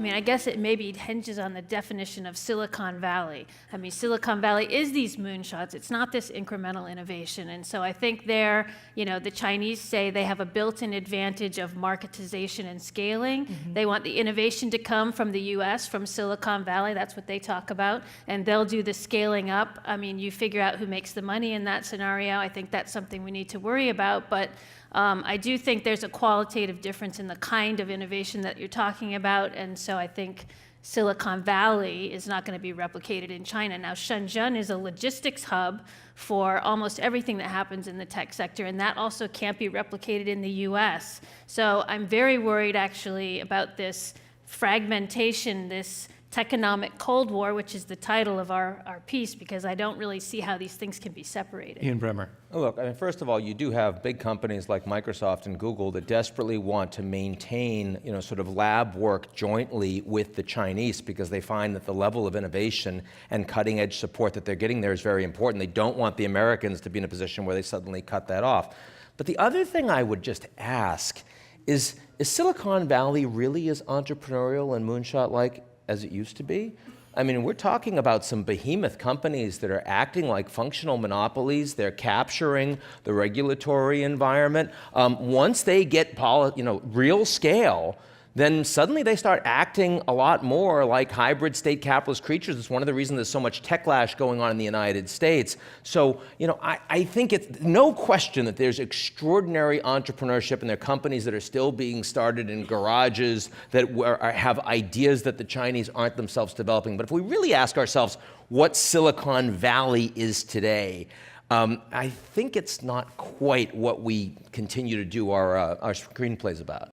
mean, I guess it maybe hinges on the definition of Silicon Valley. I mean, Silicon Valley is these moonshots. It's not this incremental innovation. And so I think there, the Chinese say they have a built-in advantage of marketization and scaling. They want the innovation to come from the US, from Silicon Valley. That's what they talk about. And they'll do the scaling up. I mean, you figure out who makes the money in that scenario. I think that's something we need to worry about. But I do think there's a qualitative difference in the kind of innovation that you're talking about, and so I think Silicon Valley is not going to be replicated in China. Now, Shenzhen is a logistics hub for almost everything that happens in the tech sector, and that also can't be replicated in the US. So I'm very worried, actually, about this fragmentation, this Techonomic Cold War, which is the title of our piece, because I don't really see how these things can be separated. Ian Bremmer. Look, I mean, first of all, you do have big companies like Microsoft and Google that desperately want to maintain, sort of lab work jointly with the Chinese, because they find that the level of innovation and cutting edge support that they're getting there is very important. They don't want the Americans to be in a position where they suddenly cut that off. But the other thing I would just ask is Silicon Valley really as entrepreneurial and moonshot-like as it used to be? I mean, we're talking about some behemoth companies that are acting like functional monopolies. They're capturing the regulatory environment. Once they get real scale, then suddenly they start acting a lot more like hybrid state capitalist creatures. It's one of the reasons there's so much techlash going on in the United States. So, I think it's no question that there's extraordinary entrepreneurship, and there are companies that are still being started in garages that have ideas that the Chinese aren't themselves developing. But if we really ask ourselves what Silicon Valley is today, I think it's not quite what we continue to do our screenplays about.